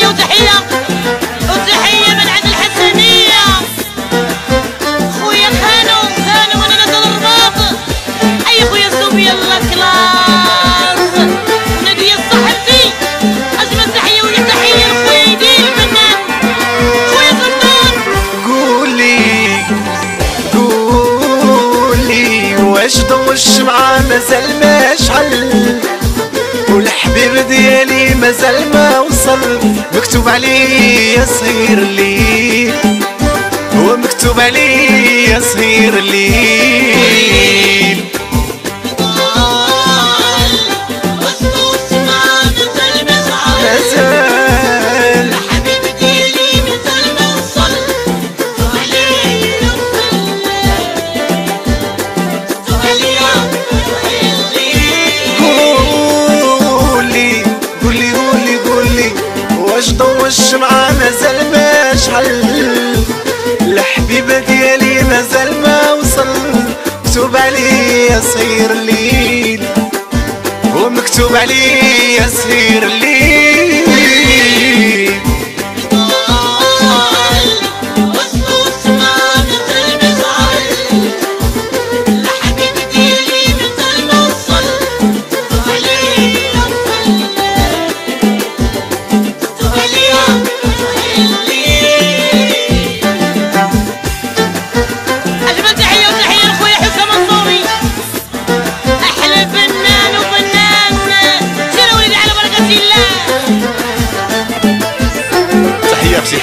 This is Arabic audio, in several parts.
وتحية وتحية من عند الحسنية خويا خانو وانا نزل الرباط. اي خويا الزوبي يلا كلاس ونادية صاحبتي اجمل تحية ولا تحية لخويا يدين الفنان خويا سلطان. قولي واش ضو الشمعة مازال ما شعل والحبيب ديالي مازال ما وصل. مكتوب عليه صغير الليل هو مكتوب عليه صغير الليل. مازال الحبيب ديالي مازال ما وصل. مكتوب عليه مكتوب عليا قولي واش ضو الشمعة مازال ما شعل الحبيبة ديالي مازال ما وصل. مكتوب عليه صغير الليل ومكتوب عليه صغير الليل.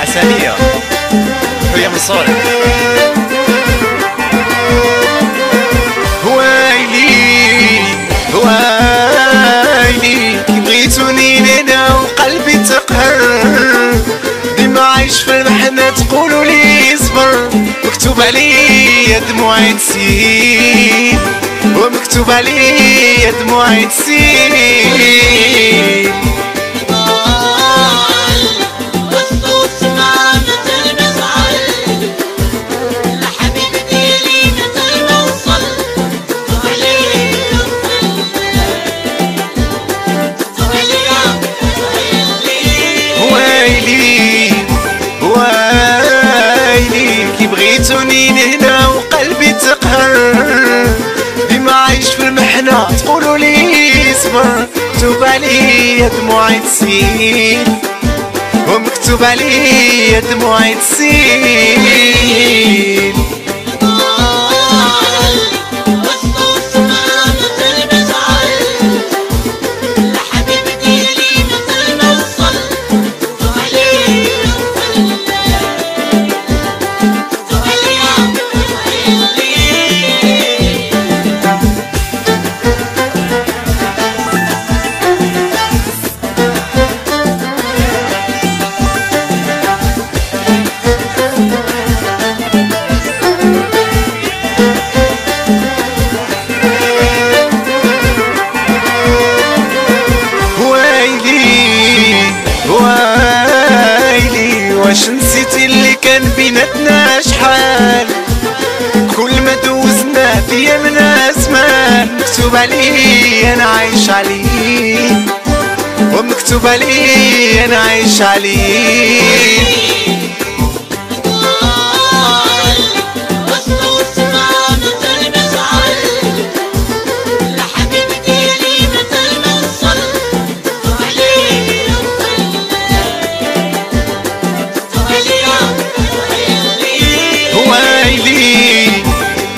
حسنية هي من صالح. ويلي كي بغيتوني لينا وقلبي تقهر ديما عايش في المحنة تقولوا لي صبر. مكتوب عليا دموعي تسيل ومكتوب عليا دموعي تسيل. ويلي كي بغيتوني لهنا وقلبي تقهر ديما عايش في المحنة تقولوا لي صبر. مكتوب عليا دموعي تسيل ومكتوب عليا دموعي تسيل. ويلي واش نسيتي اللي كان بيناتنا شحال كل ما دوزنا في يمنا زمان. مكتوب عليه انا عايش عليه ومكتوب عليه انا عايش عليه.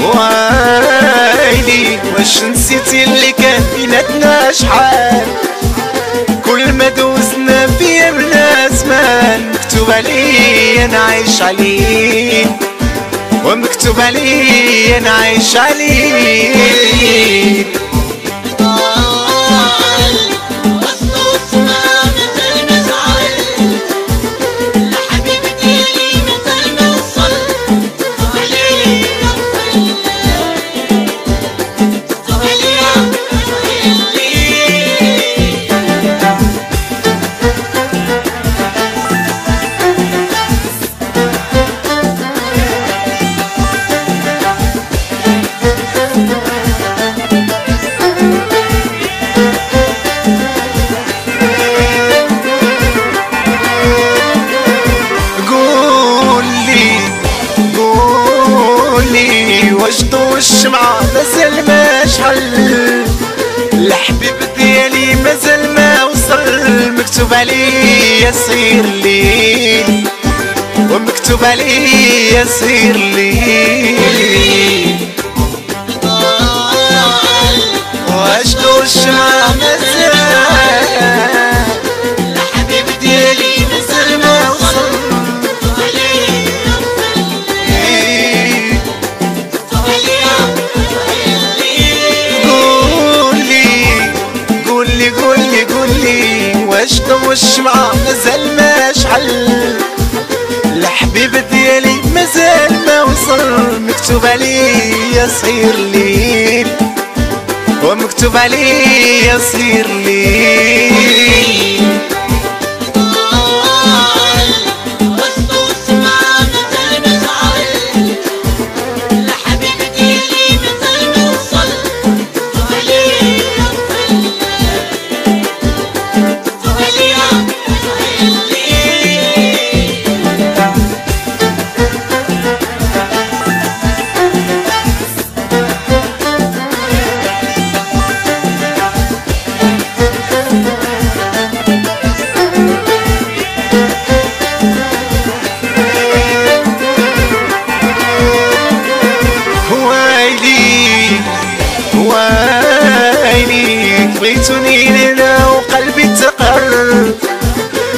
ويلي واش نسيتي اللي كان بيناتنا شحال كل ما دوزنا في يمنا زمان. مكتوب عليه انا عايش عليه ومكتوب عليه انا عايش عليه. والشمعة مازال ما شحال، الحبيب ديالي مازال ما وصل، مكتوب عليه يصير الليل ومكتوب عليه يصير الليل. وعشق والشمعة مازال، الحبيب ديالي مازال ما وصل، عشق والشمعة مازال ما شحال، الحبيب ديالي مازال ما وصل، مكتوب عليه يصير الليل ومكتوب عليه يصير الليل. بغيتوني لنا وقلبي تقر،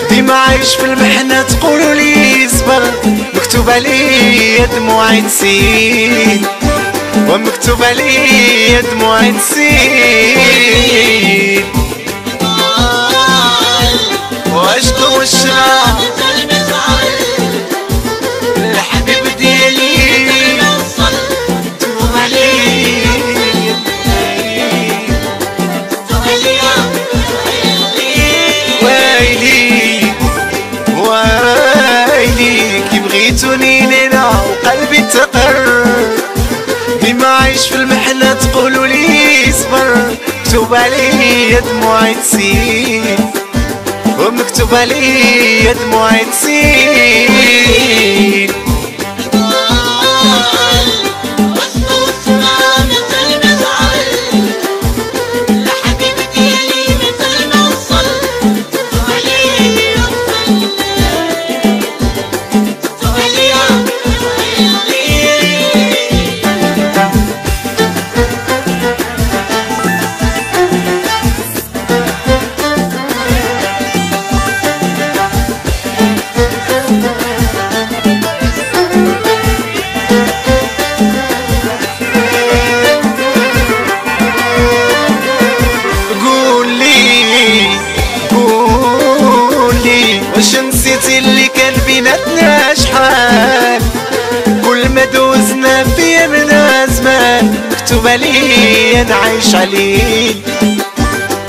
ديما عايش في المحنة تقولوا لي صبر، مكتوب عليه دموعي تسيل ومكتوب عليه دموعي تسيل. وعشق والشمعة الحبيب ديالي مكتوب عليه بغيتوني لنا وقلبي تقر، ديما عايش في المحنة تقولوا لي صبر، مكتوب عليه دموعي تسيل ومكتوب عليه دموعي تسيل. واش نسيتي اللي كان بيناتنا شحال، كل ما دوزنا في من زمان، مكتوب عليه نعيش عليه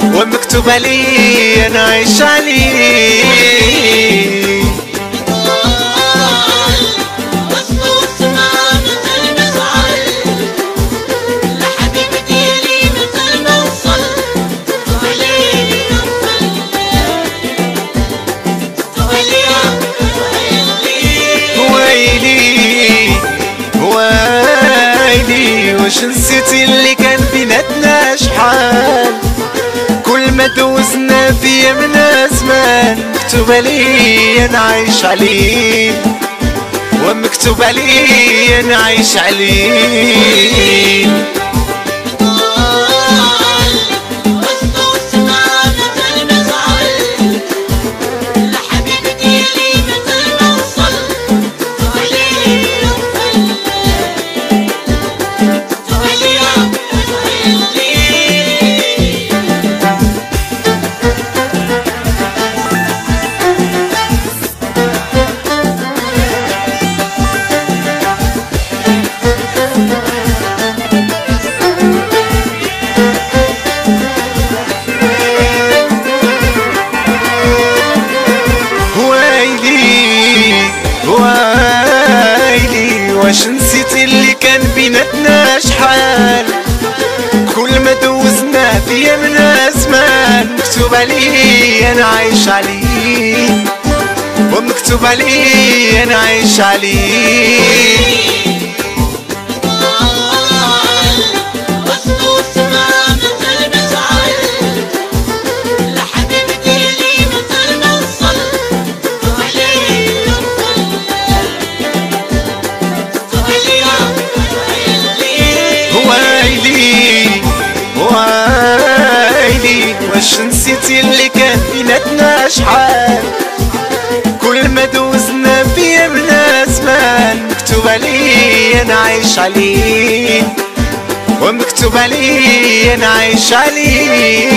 ومكتوب عليه نعيش عليه. واش نسيتي اللي كان بيناتنا شحال، كل ما دوزنا في من زمان، مكتوب عليه نعيش عليه ومكتوب عليه نعيش عليه. واش نسيتي اللي كان بيناتنا شحال، كل ما دوزنا في من زمان، مكتوب عليه نعيش عليه ومكتوب عليه نعيش عليه. نسيتي اللي كان بيناتنا شحال، كل ما دوزنا في يمنا زمان، مكتوب علي انا عايش عليه، ومكتوب علي انا عايش عليه.